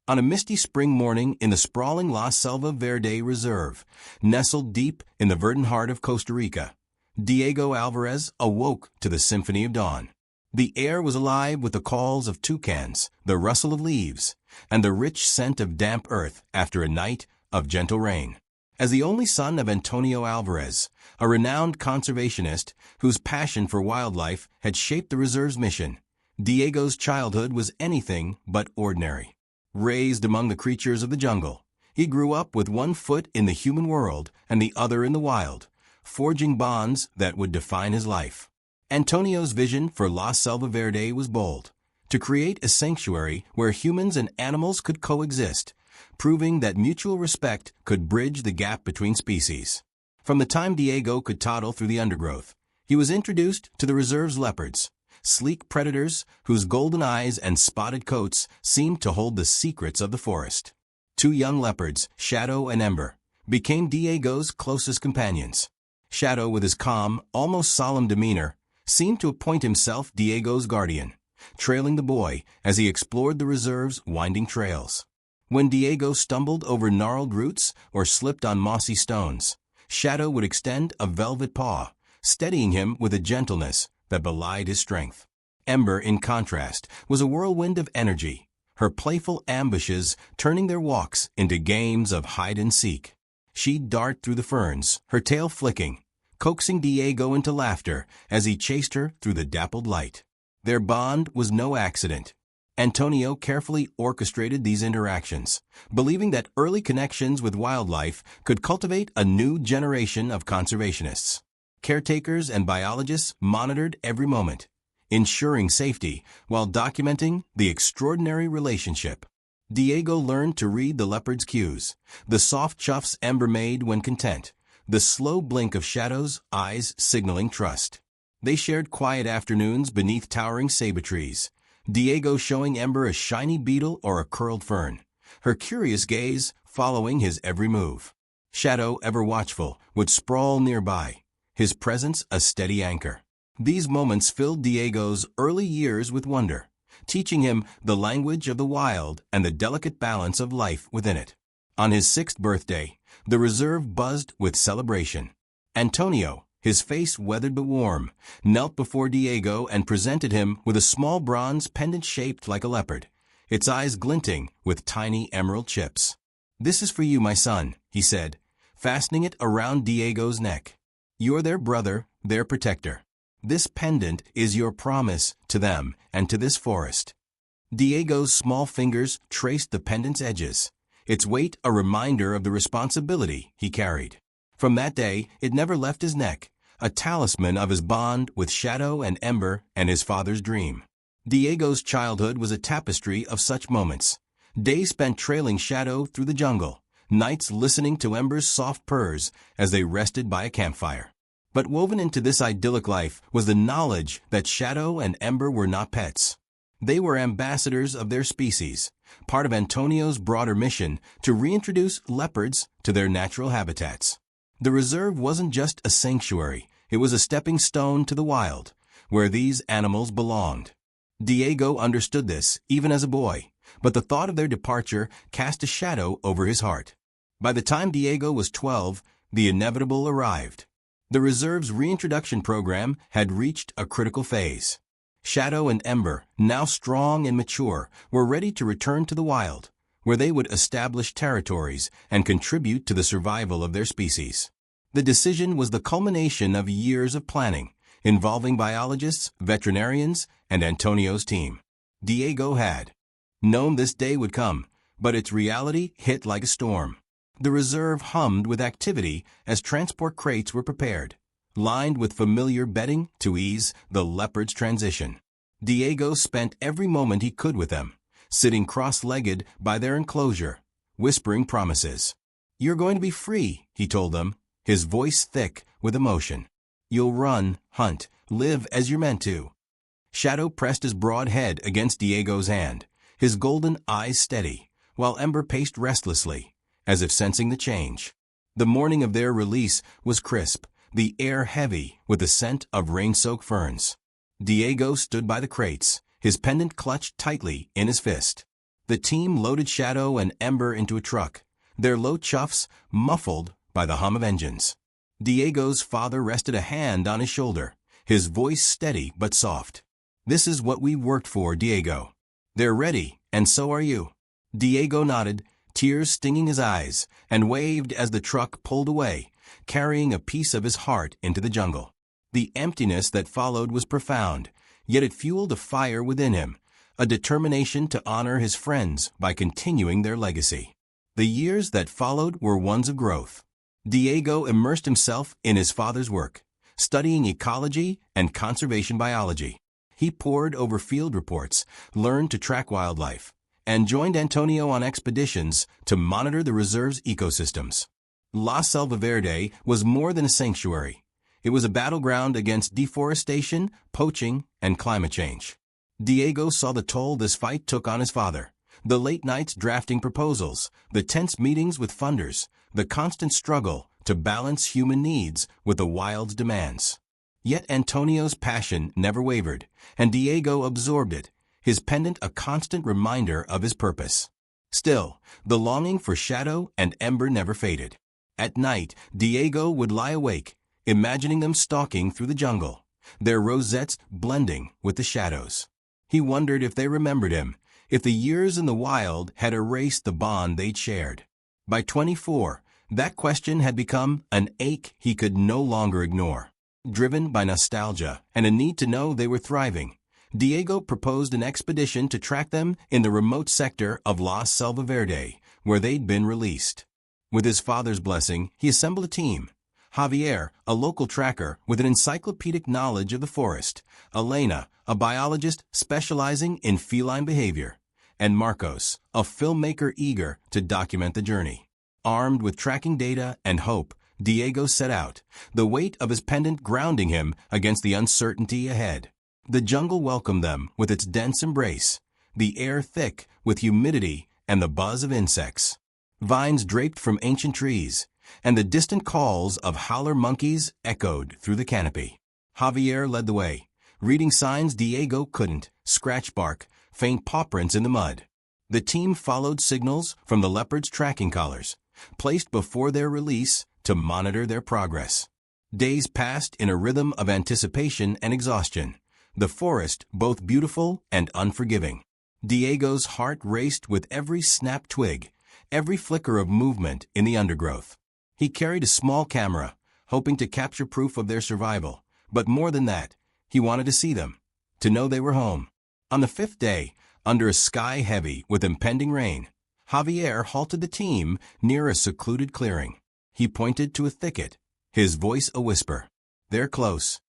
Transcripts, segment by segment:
On a misty spring morning in the sprawling La Selva Verde Reserve, nestled deep in the verdant heart of Costa Rica, Diego Alvarez awoke to the symphony of dawn. The air was alive with the calls of toucans, the rustle of leaves, and the rich scent of damp earth after a night of gentle rain. As the only son of Antonio Alvarez, a renowned conservationist whose passion for wildlife had shaped the reserve's mission, Diego's childhood was anything but ordinary. Raised among the creatures of the jungle, he grew up with one foot in the human world and the other in the wild, forging bonds that would define his life. Antonio's vision for La Selva Verde was bold, to create a sanctuary where humans and animals could coexist, proving that mutual respect could bridge the gap between species. From the time Diego could toddle through the undergrowth, he was introduced to the reserve's leopards, sleek predators whose golden eyes and spotted coats seemed to hold the secrets of the forest. Two young leopards, Shadow and Ember, became Diego's closest companions. Shadow, with his calm, almost solemn demeanor, seemed to appoint himself Diego's guardian, trailing the boy as he explored the reserve's winding trails. When Diego stumbled over gnarled roots or slipped on mossy stones, Shadow would extend a velvet paw, steadying him with a gentleness that belied his strength. Ember, in contrast, was a whirlwind of energy, her playful ambushes turning their walks into games of hide-and-seek. She'd dart through the ferns, her tail flicking, coaxing Diego into laughter as he chased her through the dappled light. Their bond was no accident. Antonio carefully orchestrated these interactions, believing that early connections with wildlife could cultivate a new generation of conservationists. Caretakers and biologists monitored every moment, ensuring safety while documenting the extraordinary relationship. Diego learned to read the leopard's cues, the soft chuffs Ember made when content, the slow blink of Shadow's eyes signaling trust. They shared quiet afternoons beneath towering saber trees, Diego showing Ember a shiny beetle or a curled fern, her curious gaze following his every move. Shadow, ever watchful, would sprawl nearby, his presence a steady anchor. These moments filled Diego's early years with wonder, teaching him the language of the wild and the delicate balance of life within it. On his 6th birthday, the reserve buzzed with celebration. Antonio, his face weathered but warm, knelt before Diego and presented him with a small bronze pendant shaped like a leopard, its eyes glinting with tiny emerald chips. "This is for you, my son," he said, fastening it around Diego's neck. "You're their brother, their protector. This pendant is your promise to them and to this forest." Diego's small fingers traced the pendant's edges, its weight a reminder of the responsibility he carried. From that day, it never left his neck, a talisman of his bond with Shadow and Ember and his father's dream. Diego's childhood was a tapestry of such moments. Days spent trailing Shadow through the jungle, nights listening to Ember's soft purrs as they rested by a campfire. But woven into this idyllic life was the knowledge that Shadow and Ember were not pets. They were ambassadors of their species, part of Antonio's broader mission to reintroduce leopards to their natural habitats. The reserve wasn't just a sanctuary, it was a stepping stone to the wild, where these animals belonged. Diego understood this, even as a boy, but the thought of their departure cast a shadow over his heart. By the time Diego was 12, the inevitable arrived. The reserve's reintroduction program had reached a critical phase. Shadow and Ember, now strong and mature, were ready to return to the wild, where they would establish territories and contribute to the survival of their species. The decision was the culmination of years of planning, involving biologists, veterinarians, and Antonio's team. Diego had known this day would come, but its reality hit like a storm. The reserve hummed with activity as transport crates were prepared, lined with familiar bedding to ease the leopard's transition. Diego spent every moment he could with them, sitting cross-legged by their enclosure, whispering promises. "You're going to be free," he told them, his voice thick with emotion. "You'll run, hunt, live as you're meant to." Shadow pressed his broad head against Diego's hand, his golden eyes steady, while Ember paced restlessly, as if sensing the change. The morning of their release was crisp, the air heavy with the scent of rain-soaked ferns. Diego stood by the crates, his pendant clutched tightly in his fist. The team loaded Shadow and Ember into a truck, their low chuffs muffled by the hum of engines. Diego's father rested a hand on his shoulder, his voice steady but soft. "This is what we worked for, Diego. They're ready, and so are you." Diego nodded, tears stinging his eyes, and waved as the truck pulled away, carrying a piece of his heart into the jungle. The emptiness that followed was profound, yet it fueled a fire within him, a determination to honor his friends by continuing their legacy. The years that followed were ones of growth. Diego immersed himself in his father's work, studying ecology and conservation biology. He pored over field reports, learned to track wildlife, and joined Antonio on expeditions to monitor the reserve's ecosystems. La Selva Verde was more than a sanctuary. It was a battleground against deforestation, poaching, and climate change. Diego saw the toll this fight took on his father. The late nights drafting proposals, the tense meetings with funders, the constant struggle to balance human needs with the wild's demands. Yet Antonio's passion never wavered, and Diego absorbed it, his pendant a constant reminder of his purpose. Still, the longing for Shadow and Ember never faded. At night, Diego would lie awake, imagining them stalking through the jungle, their rosettes blending with the shadows. He wondered if they remembered him, if the years in the wild had erased the bond they'd shared. By 24, that question had become an ache he could no longer ignore. Driven by nostalgia and a need to know they were thriving, Diego proposed an expedition to track them in the remote sector of La Selva Verde, where they'd been released. With his father's blessing, he assembled a team. Javier, a local tracker with an encyclopedic knowledge of the forest, Elena, a biologist specializing in feline behavior, and Marcos, a filmmaker eager to document the journey. Armed with tracking data and hope, Diego set out, the weight of his pendant grounding him against the uncertainty ahead. The jungle welcomed them with its dense embrace, the air thick with humidity and the buzz of insects. Vines draped from ancient trees, and the distant calls of howler monkeys echoed through the canopy. Javier led the way, reading signs Diego couldn't, scratch bark, faint paw prints in the mud. The team followed signals from the Leopard's tracking collars, placed before their release to monitor their progress. Days passed in a rhythm of anticipation and exhaustion, the forest both beautiful and unforgiving. Diego's heart raced with every snapped twig, every flicker of movement in the undergrowth. He carried a small camera, hoping to capture proof of their survival, but more than that, he wanted to see them, to know they were home. On the 5th day, under a sky heavy with impending rain, Javier halted the team near a secluded clearing. He pointed to a thicket, his voice a whisper. "They're close."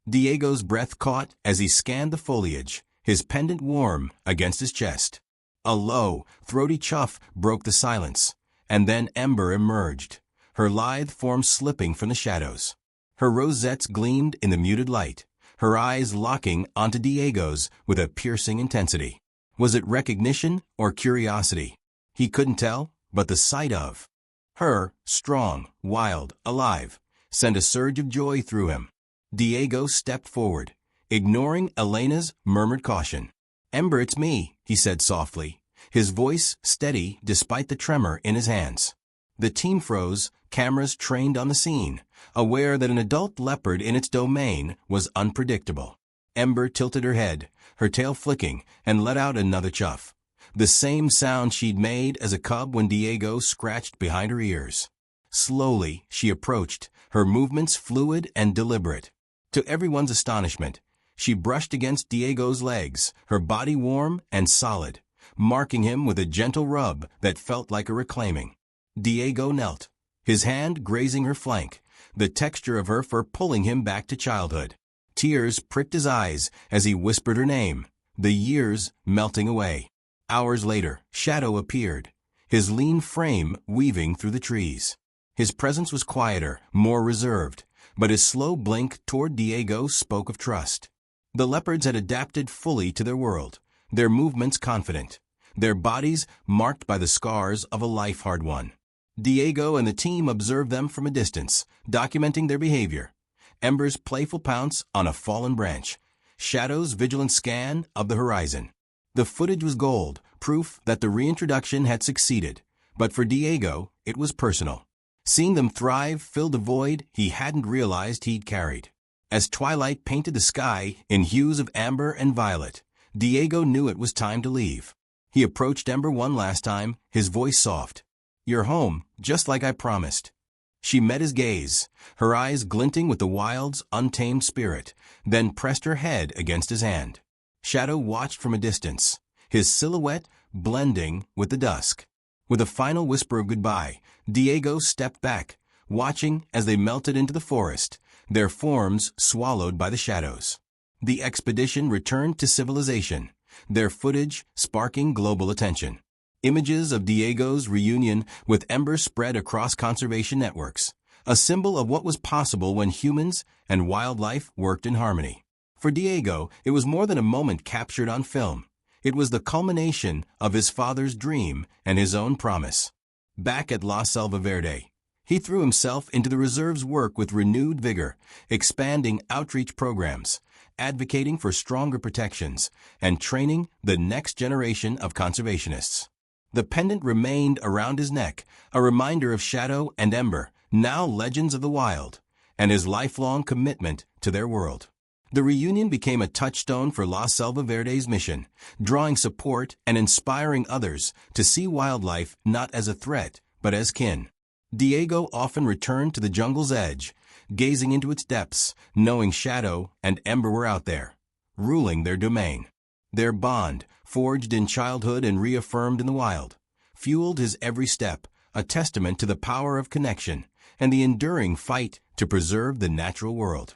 Diego's breath caught as he scanned the foliage, his pendant warm against his chest. A low, throaty chuff broke the silence, and then Ember emerged, her lithe form slipping from the shadows. Her rosettes gleamed in the muted light, her eyes locking onto Diego's with a piercing intensity. Was it recognition or curiosity? He couldn't tell, but the sight of her, strong, wild, alive, sent a surge of joy through him. Diego stepped forward, ignoring Elena's murmured caution. "Ember, it's me," he said softly, his voice steady despite the tremor in his hands. The team froze, cameras trained on the scene, aware that an adult leopard in its domain was unpredictable. Ember tilted her head, her tail flicking, and let out another chuff, the same sound she'd made as a cub when Diego scratched behind her ears. Slowly, she approached, her movements fluid and deliberate. To everyone's astonishment, she brushed against Diego's legs, her body warm and solid, marking him with a gentle rub that felt like a reclaiming. Diego knelt, his hand grazing her flank, the texture of her fur pulling him back to childhood. Tears pricked his eyes as he whispered her name, the years melting away. Hours later, Shadow appeared, his lean frame weaving through the trees. His presence was quieter, more reserved, but his slow blink toward Diego spoke of trust. The leopards had adapted fully to their world, their movements confident, their bodies marked by the scars of a life hard won. Diego and the team observed them from a distance, documenting their behavior. Ember's playful pounce on a fallen branch, Shadow's vigilant scan of the horizon. The footage was gold, proof that the reintroduction had succeeded, but for Diego, it was personal. Seeing them thrive filled a void he hadn't realized he'd carried. As twilight painted the sky in hues of amber and violet, Diego knew it was time to leave. He approached Ember one last time, his voice soft. "You're home, just like I promised." She met his gaze, her eyes glinting with the wild's untamed spirit, then pressed her head against his hand. Shadow watched from a distance, his silhouette blending with the dusk. With a final whisper of goodbye, Diego stepped back, watching as they melted into the forest, their forms swallowed by the shadows. The expedition returned to civilization, their footage sparking global attention. Images of Diego's reunion with Ember spread across conservation networks, a symbol of what was possible when humans and wildlife worked in harmony. For Diego, it was more than a moment captured on film. It was the culmination of his father's dream and his own promise. Back at La Selva Verde, he threw himself into the reserve's work with renewed vigor, expanding outreach programs, advocating for stronger protections, and training the next generation of conservationists. The pendant remained around his neck, a reminder of Shadow and Ember, now legends of the wild, and his lifelong commitment to their world. The reunion became a touchstone for La Selva Verde's mission, drawing support and inspiring others to see wildlife not as a threat, but as kin. Diego often returned to the jungle's edge, gazing into its depths, knowing Shadow and Ember were out there, ruling their domain. Their bond, forged in childhood and reaffirmed in the wild, fueled his every step, a testament to the power of connection and the enduring fight to preserve the natural world.